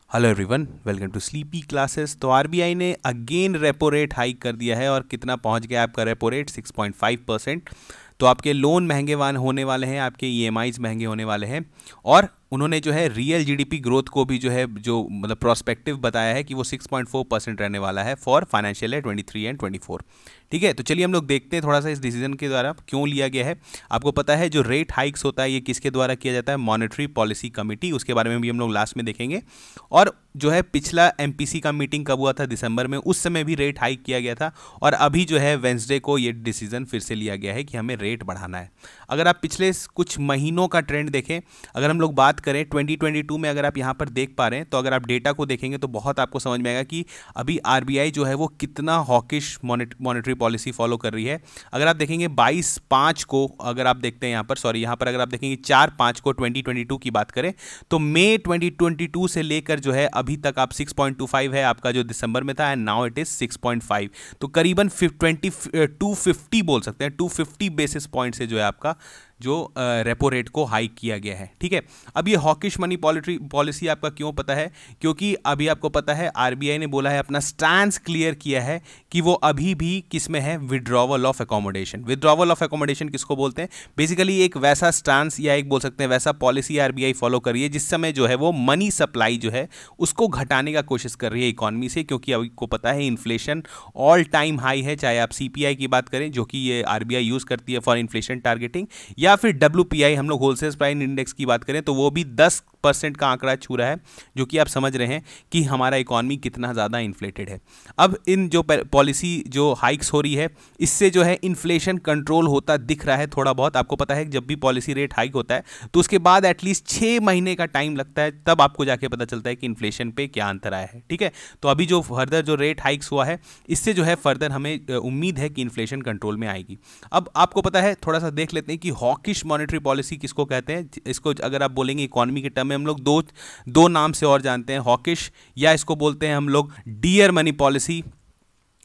Hello everyone, welcome to sleepy classes. तो RBI ने again repo rate hike कर दिया है और कितना पहुंच गया आपका रेपो रेट 6.5%। तो आपके लोन महंगे होने वाले हैं, आपके ईएमआईज महंगे होने वाले हैं। और उन्होंने जो है रियल जीडीपी ग्रोथ को भी जो है जो मतलब प्रोस्पेक्टिव बताया है कि वो 6.4% रहने वाला है फॉर फाइनेंशियल ईयर 23 एंड 24। ठीक है, तो चलिए हम लोग देखते हैं थोड़ा सा इस डिसीजन के द्वारा क्यों लिया गया है। आपको पता है जो रेट हाइक्स होता है ये किसके द्वारा किया जाता है? मॉनेटरी पॉलिसी कमेटी, उसके बारे में भी हम लोग लास्ट में देखेंगे। और जो है पिछला एमपीसी का मीटिंग कब हुआ था? दिसंबर में, उस समय भी रेट हाइक किया गया था। और अभी जो है वेंसडे को ये डिसीजन फिर से लिया गया है कि हमें रेट बढ़ाना है। अगर आप पिछले कुछ महीनों का ट्रेंड देखें, अगर हम लोग बात करें 2022 में, अगर आप यहाँ पर देख पा रहे हैं तो अगर आप डेटा को देखेंगे तो बहुत आपको समझ में आएगा कि अभी आरबीआई जो है वो कितना हॉकिश मॉनेटरी पॉलिसी फॉलो कर रही है। अगर आप देखेंगे 22/5 को, अगर आप देखते हैं यहाँ पर अगर आप देखेंगे 4/5 को 2022 की बात करें तो मई 2022 से लेकर जो है अभी तक आप 6.25 है आपका जो दिसंबर में था, एंड नाउ इट इज 6.5। तो करीबन 250 बोल सकते हैं, 250 बेसिस पॉइंट से जो है आपका जो रेपो रेट को हाइक किया गया है। ठीक है, अब ये हॉकिश मनी पॉलिसी आपका क्यों पता है? क्योंकि अभी आपको पता है आरबीआई ने बोला है, अपना स्टैंड क्लियर किया है कि वो अभी भी किस में है? Withdrawal of accommodation. Withdrawal of accommodation किसको बोलते हैं? बेसिकली एक वैसा स्टैंड या एक बोल सकते हैं वैसा पॉलिसी आरबीआई फॉलो कर रही है जिस समय जो है वो मनी सप्लाई जो है उसको घटाने का कोशिश कर रही है इकॉनमी से। क्योंकि आपको पता है इन्फ्लेशन ऑल टाइम हाई है, चाहे आप सीपीआई की बात करें जो कि ये आरबीआई यूज करती है फॉर इन्फ्लेशन टारगेटिंग, या फिर WPI हम लोग होलसेल प्राइस इंडेक्स की बात करें तो वो भी 10% का आंकड़ा छू रहा है, जो कि आप समझ रहे हैं कि हमारा इकॉनमी कितना ज़्यादा इन्फ्लेटेड है। अब इन जो पॉलिसी जो हाइक्स हो रही है इससे जो है इन्फ्लेशन कंट्रोल होता दिख रहा है थोड़ा बहुत। आपको पता है जब भी पॉलिसी रेट हाइक होता है तो उसके बाद एटलीस्ट 6 महीने का टाइम लगता है, तब आपको जाके पता चलता है कि इन्फ्लेशन पे क्या अंतर आया है। ठीक है, तो अभी जो फर्दर जो रेट हाइक्स हुआ है इससे जो है फर्दर हमें उम्मीद है कि इन्फ्लेशन कंट्रोल में आएगी। अब आपको पता है थोड़ा सा देख लेते हैं कि हॉकिश मॉनेटरी पॉलिसी किसको कहते हैं। इसको अगर आप बोलेंगे इकोनॉमी के टर्म में हम लोग दो नाम से और जानते हैं, हॉकिश, या इसको बोलते हैं हम लोग डियर मनी पॉलिसी,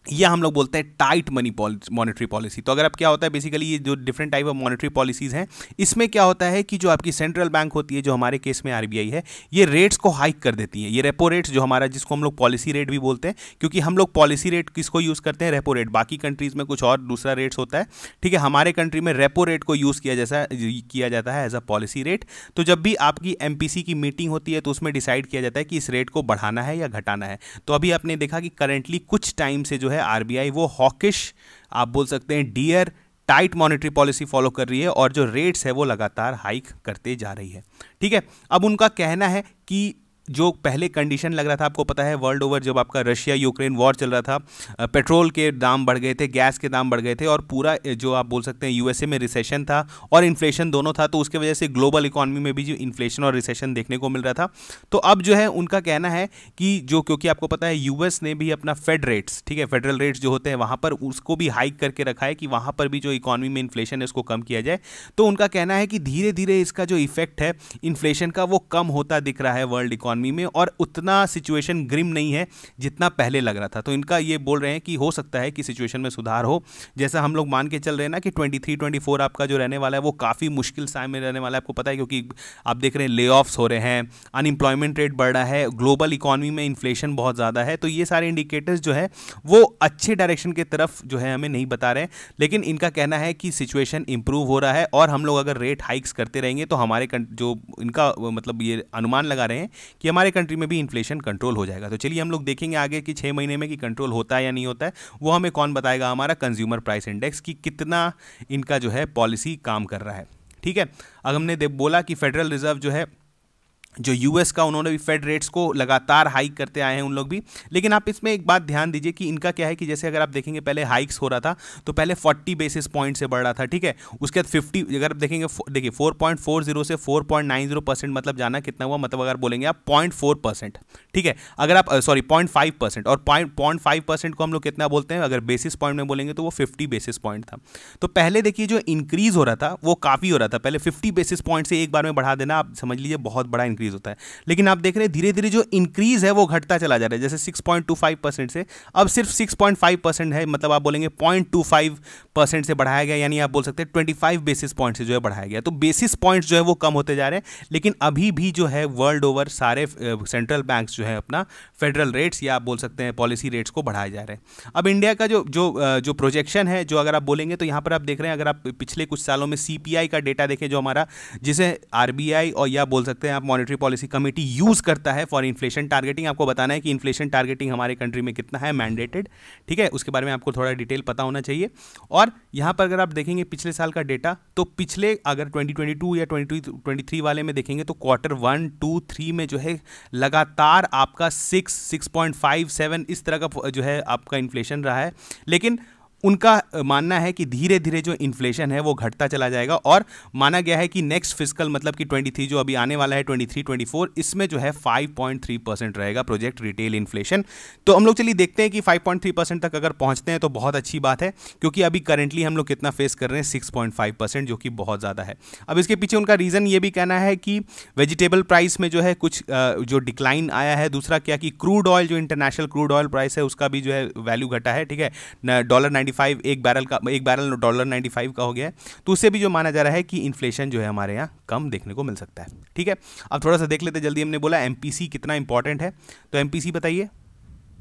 या हम लोग बोलते हैं टाइट मनी मॉनेटरी पॉलिसी। तो अगर आप क्या होता है बेसिकली ये जो different type of monetary policies हैं इसमें क्या होता है कि जो आपकी सेंट्रल बैंक होती है, जो हमारे केस में आरबीआई है, ये रेट्स को हाइक कर देती है। ये रेपो रेट्स जो हमारा, जिसको हम लोग पॉलिसी रेट भी बोलते हैं, क्योंकि हम लोग पॉलिसी रेट किसको यूज़ करते हैं? Repo rate. बाकी कंट्रीज़ में कुछ और दूसरा रेट्स होता है। ठीक है, हमारे कंट्री में रेपो रेट को यूज़ किया जाता है एज अ पॉलिसी रेट। तो जब भी आपकी एमपीसी की मीटिंग होती है तो उसमें डिसाइड किया जाता है कि इस रेट को बढ़ाना है या घटाना है। तो अभी आपने देखा कि करेंटली कुछ टाइम से जो है आरबीआई वो हॉकिश, आप बोल सकते हैं dear tight monetary policy follow कर रही है और जो रेट्स है वो लगातार हाइक करते जा रही है। ठीक है, अब उनका कहना है कि जो पहले कंडीशन लग रहा था, आपको पता है वर्ल्ड ओवर जब आपका रशिया यूक्रेन वॉर चल रहा था, पेट्रोल के दाम बढ़ गए थे, गैस के दाम बढ़ गए थे, और पूरा जो आप बोल सकते हैं यूएसए में रिसेशन था और इन्फ्लेशन दोनों था। तो उसके वजह से ग्लोबल इकॉनमी में भी जो इन्फ्लेशन और रिसेशन देखने को मिल रहा था। तो अब जो है उनका कहना है कि जो, क्योंकि आपको पता है यूएस ने भी अपना फेड रेट्स, ठीक है, फेडरल रेट्स जो होते हैं वहाँ पर उसको भी हाइक करके रखा है कि वहाँ पर भी जो इकॉनमी में इन्फ्लेशन है उसको कम किया जाए। तो उनका कहना है कि धीरे धीरे इसका जो इफेक्ट है इन्फ्लेशन का वो कम होता दिख रहा है वर्ल्ड इकॉनमी में, और उतना सिचुएशन ग्रिम नहीं है जितना पहले लग रहा था। तो इनका ये बोल रहे हैं कि हो सकता है कि सिचुएशन में सुधार हो। जैसा हम लोग मान के चल रहे हैं ना कि 23-24 आपका जो रहने वाला है वो काफ़ी मुश्किल समय में रहने वाला है। आपको पता है क्योंकि आप देख रहे हैं ले ऑफ्स हो रहे हैं, अनएम्प्लॉयमेंट रेट बढ़ रहा है, ग्लोबल इकॉनमी में इन्फ्लेशन बहुत ज़्यादा है। तो ये सारे इंडिकेटर्स जो है वो अच्छे डायरेक्शन की तरफ जो है हमें नहीं बता रहे हैं। लेकिन इनका कहना है कि सिचुएशन इंप्रूव हो रहा है और हम लोग अगर रेट हाइक्स करते रहेंगे तो हमारे जो इनका मतलब ये अनुमान लगा रहे हैं कि हमारे कंट्री में भी इन्फ्लेशन कंट्रोल हो जाएगा। तो चलिए हम लोग देखेंगे आगे कि 6 महीने में कि कंट्रोल होता है या नहीं होता है। वो हमें कौन बताएगा? हमारा कंज्यूमर प्राइस इंडेक्स, कि कितना इनका जो है पॉलिसी काम कर रहा है। ठीक है, अगर हमने बोला कि फेडरल रिजर्व जो है, जो यूएस का, उन्होंने भी फेड रेट्स को लगातार हाइक करते आए हैं उन लोग भी। लेकिन आप इसमें एक बात ध्यान दीजिए कि इनका क्या है कि जैसे अगर आप देखेंगे पहले हाइक्स हो रहा था तो पहले 40 बेसिस पॉइंट से बढ़ रहा था। ठीक है, उसके बाद 50, अगर आप देखेंगे, देखिए 4.40 से 4.90% मतलब जाना कितना हुआ? मतलब अगर बोलेंगे आप 0.4%। ठीक है, अगर आप 0.5%, और 0.5% को हम लोग कितना बोलते हैं? अगर बेसिस पॉइंट में बोलेंगे तो वो 50 बेसिस पॉइंट था। तो पहले देखिए जो इंक्रीज हो रहा था वो काफ़ी हो रहा था। पहले 50 बेसिस पॉइंट से एक बार में बढ़ा देना, आप समझ लीजिए बहुत बड़ा इंक्रीज इंक्रीज होता है, लेकिन आप देख रहे हैं धीरे धीरे जो इंक्रीज है वो घटता चला जा रहा है। जैसे 6.25% से अब सिर्फ 6.5% है, मतलब आप बोलेंगे 0.25% से बढ़ाया गया, यानी आप बोल सकते हैं 25 बेसिस पॉइंट से जो है बढ़ाया गया। तो बेसिस पॉइंट्स जो है वो कम होते जा रहे हैं, लेकिन अभी भी जो है वर्ल्ड ओवर सारे सेंट्रल बैंक्स जो है अपना फेडरल रेट्स या आप बोल सकते हैं पॉलिसी रेट्स को बढ़ाए जा रहे हैं। अब इंडिया का जो प्रोजेक्शन है, जो अगर आप बोलेंगे तो यहाँ पर आप देख रहे हैं, अगर आप पिछले कुछ सालों में CPI का डेटा देखें जो हमारा, जिसे RBI और या बोल सकते हैं आप मॉनेटरी पॉलिसी कमेटी यूज करता है फॉर इन्फ्लेशन टारगेटिंग। आपको बताना है कि इन्फ्लेशन टारगेटिंग हमारे कंट्री में कितना है मैंडेटेड, ठीक है, उसके बारे में आपको थोड़ा डिटेल पता होना चाहिए। और यहाँ पर अगर आप देखेंगे पिछले साल का डेटा, तो पिछले अगर 2022 या 2023 वाले में देखेंगे तो क्वार्टर 1, 2, 3 में जो है लगातार आपका 6.57 इस तरह का जो है आपका इन्फ्लेशन रहा है, लेकिन उनका मानना है कि धीरे धीरे जो इन्फ्लेशन है वो घटता चला जाएगा और माना गया है कि नेक्स्ट फिस्कल मतलब कि 23 जो अभी आने वाला है 23-24, इसमें जो है 5.3% रहेगा प्रोजेक्ट रिटेल इन्फ्लेशन। तो हम लोग चलिए देखते हैं कि 5.3% तक अगर पहुंचते हैं तो बहुत अच्छी बात है, क्योंकि अभी करंटली हम लोग कितना फेस कर रहे हैं 6.5%, जो कि बहुत ज़्यादा है। अब इसके पीछे उनका रीज़न ये भी कहना है कि वेजिटेबल प्राइस में जो है कुछ जो डिक्लाइन आया है। दूसरा क्या कि क्रूड ऑयल, जो इंटरनेशनल क्रूड ऑयल प्राइस है उसका भी जो है वैल्यू घटा है, ठीक है, $95 एक बैरल $95 का हो गया है। तो उससे भी जो माना जा रहा है कि इन्फ्लेशन जो है हमारे यहाँ कम देखने को मिल सकता है, ठीक है। अब थोड़ा सा देख लेते जल्दी, हमने बोला MPC कितना इंपॉर्टेंट है, तो MPC बताइए।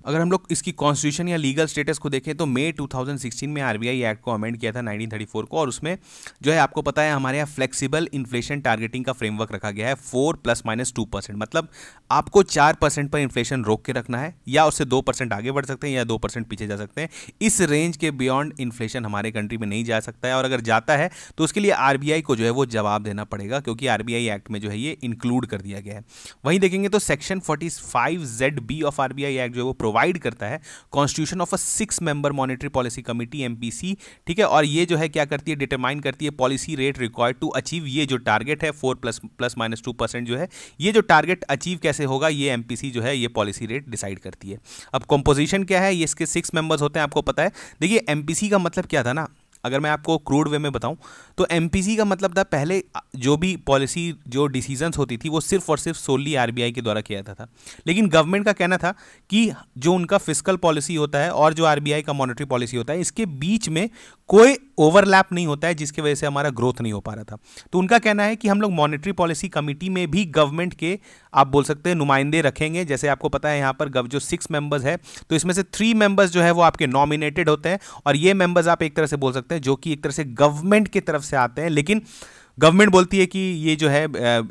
अगर हम लोग इसकी कॉन्स्टिट्यूशन या लीगल स्टेटस को देखें तो मई 2016 में RBI एक्ट को अमेंड किया था 1934 को, और उसमें जो है आपको पता है हमारे यहाँ फ्लेक्सिबल इन्फ्लेशन टारगेटिंग का फ्रेमवर्क रखा गया है 4 ± 2%। मतलब आपको 4% पर इन्फ्लेशन रोक के रखना है, या उससे 2% आगे बढ़ सकते हैं या 2% पीछे जा सकते हैं। इस रेंज के बियॉन्ड इन्फ्लेशन हमारे कंट्री में नहीं जा सकता है, और अगर जाता है तो उसके लिए RBI को जो है वो जवाब देना पड़ेगा, क्योंकि RBI एक्ट में जो है ये इंक्लूड कर दिया गया है। वहीं देखेंगे तो section 45ZB of RBI act जो है वो प्रोवाइड करता है constitution of a 6 member monetary policy committee MPC, ठीक है, और ये जो है क्या करती है, डिटरमाइन करती है policy rate required to achieve, ये जो टारगेट है 4 ± 2% जो है, ये जो टारगेट अचीव कैसे होगा ये MPC जो है ये पॉलिसी रेट डिसाइड करती है। अब कंपोजिशन क्या है, ये इसके 6 मेंबर्स होते हैं, आपको पता है। देखिए MPC का मतलब क्या था ना, अगर मैं आपको क्रूड वे में बताऊं तो MPC का मतलब था पहले जो भी पॉलिसी जो डिसीजंस होती थी वो सिर्फ और सिर्फ सोली RBI के द्वारा किया जाता था, लेकिन गवर्नमेंट का कहना था कि जो उनका फिस्कल पॉलिसी होता है और जो RBI का मॉनेटरी पॉलिसी होता है इसके बीच में कोई ओवरलैप नहीं होता है, जिसकी वजह से हमारा ग्रोथ नहीं हो पा रहा था। तो उनका कहना है कि हम लोग मॉनेटरी पॉलिसी कमेटी में भी गवर्नमेंट के आप बोल सकते हैं नुमाइंदे रखेंगे। जैसे आपको पता है यहाँ पर जो 6 मेंबर्स है तो इसमें से 3 मेंबर्स जो है वो आपके नॉमिनेटेड होते हैं, और ये मेंबर्स आप एक तरह से बोल सकते हैं जो कि एक तरह से गवर्नमेंट की तरफ से आते हैं, लेकिन गवर्नमेंट बोलती है कि ये जो है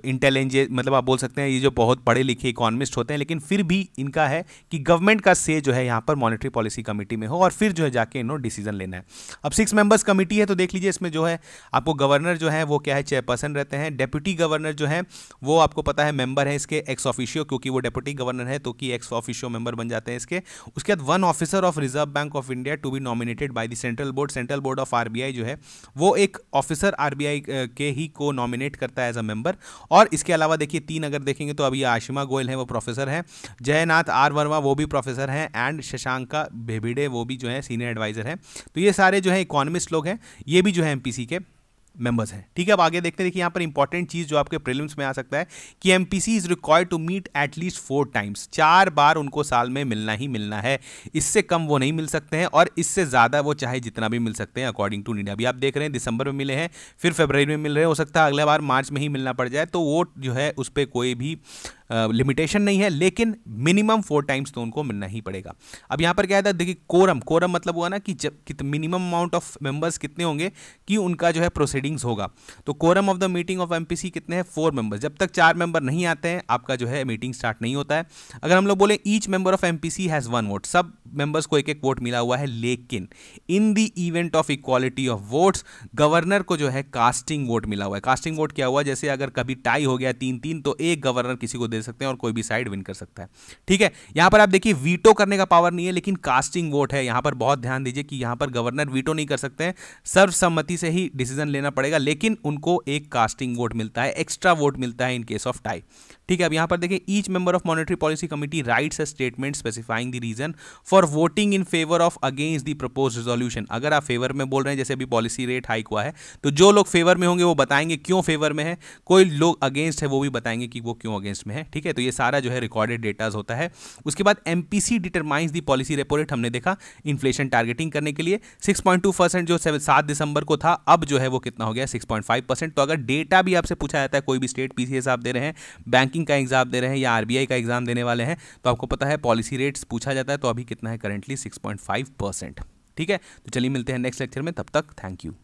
इंटेलिजेंट, मतलब आप बोल सकते हैं ये जो बहुत पढ़े लिखे इकोनॉमिस्ट होते हैं, लेकिन फिर भी इनका है कि गवर्नमेंट का से जो है यहाँ पर मॉनेटरी पॉलिसी कमेटी में हो, और फिर जो है जाके इन्होंने डिसीजन लेना है। अब 6 मेंबर्स कमेटी है तो देख लीजिए इसमें जो है आपको गवर्नर जो है वो क्या है, चेयरपर्सन रहते हैं। डेप्यूटी गवर्नर जो है वो आपको पता है मेंबर है इसके एक्स ऑफिशियो, क्योंकि वो डेप्यूटी गवर्नर है तो कि एक्स ऑफिशियो मेंबर बन जाते हैं इसके। उसके बाद 1 officer of Reserve Bank of India to be nominated by the central board of RBI जो है वो एक ऑफिसर RBI के ही को नॉमिनेट करता है एज अ मेंबर। और इसके अलावा देखिए 3 अगर देखेंगे तो अभी आशिमा गोयल है वो प्रोफेसर हैं, जयनाथ R वर्मा वो भी प्रोफेसर हैं, एंड शशांका भेभिड़े वो भी जो है सीनियर एडवाइजर हैं। तो ये सारे जो है इकोनॉमिस्ट लोग हैं, ये भी जो है MPC के मेंबर्स हैं, ठीक है। अब आगे देखते हैं, देखिए यहाँ पर इंपॉर्टेंट चीज़ जो आपके प्रीलिम्स में आ सकता है कि MPC is required to meet at least 4 times, 4 बार उनको साल में मिलना ही मिलना है, इससे कम वो नहीं मिल सकते हैं, और इससे ज़्यादा वो चाहे जितना भी मिल सकते हैं अकॉर्डिंग टू नीड। अभी आप देख रहे हैं दिसंबर में मिले हैं, फिर फरवरी में मिल रहे हैं, हो सकता है अगले बार मार्च में ही मिलना पड़ जाए, तो वो जो है उस पर कोई भी लिमिटेशन नहीं है, लेकिन मिनिमम 4 टाइम्स तो उनको मिलना ही पड़ेगा। अब यहाँ पर क्या है, देखिए कोरम मतलब हुआ ना कि जब मिनिमम अमाउंट ऑफ मेंबर्स कितने होंगे कि उनका जो है प्रोसीडिंग्स होगा। तो quorum of the meeting of MPC कितने हैं, 4 मेंबर्स। जब तक 4 मेंबर नहीं आते हैं आपका जो है मीटिंग स्टार्ट नहीं होता है। अगर हम लोग बोले each member of MPC has 1 vote, सब मेंबर्स को एक वोट मिला हुआ है, लेकिन in the event of equality of votes governor को जो है कास्टिंग वोट मिला हुआ है। कास्टिंग वोट क्या हुआ, जैसे अगर कभी टाई हो गया 3-3 तो एक गवर्नर किसी को दे सकते हैं और कोई भी साइड विन कर सकता है, ठीक है। यहां पर आप देखिए वीटो करने का पावर नहीं है, लेकिन कास्टिंग वोट है। यहां पर बहुत ध्यान दीजिए कि यहां पर गवर्नर वीटो नहीं कर सकते हैं, सर्वसम्मति से ही डिसीजन लेना पड़ेगा, लेकिन उनको एक कास्टिंग वोट मिलता है, एक्स्ट्रा वोट मिलता है इन केस ऑफ टाई, ठीक है, अब यहाँ पर देखिए each member of monetary policy committee writes a statement specifying the reason for voting in favour of against the propose resolution. अगर आप फेवर में बोल रहे हैं, जैसे अभी पॉलिसी रेट हाइक हुआ है, तो जो लोग फेवर में होंगे वो बताएंगे क्यों फेवर में है, कोई लोग अगेंस्ट है वो भी बताएंगे कि वो क्यों अगेंस्ट में है। ठीक है, तो ये सारा जो है रिकॉर्डेड डेटाज होता है। उसके बाद MPC determines the policy repo rate, हमने देखा इन्फ्लेशन टारगेटिंग करने के लिए 6.2% जो 7 दिसंबर को था, अब जो है वो कितना हो गया 6.5%। तो अगर डेटा भी आपसे पूछा जाता है, कोई भी स्टेट पीसीएस आप दे रहे हैं, बैंकिंग का एग्जाम दे रहे हैं या आरबीआई का एग्जाम देने वाले हैं, तो आपको पता है पॉलिसी रेट्स पूछा जाता है, तो अभी कितना है करंटली 6.5%। ठीक है, तो चलिए मिलते हैं नेक्स्ट लेक्चर में, तब तक थैंक यू।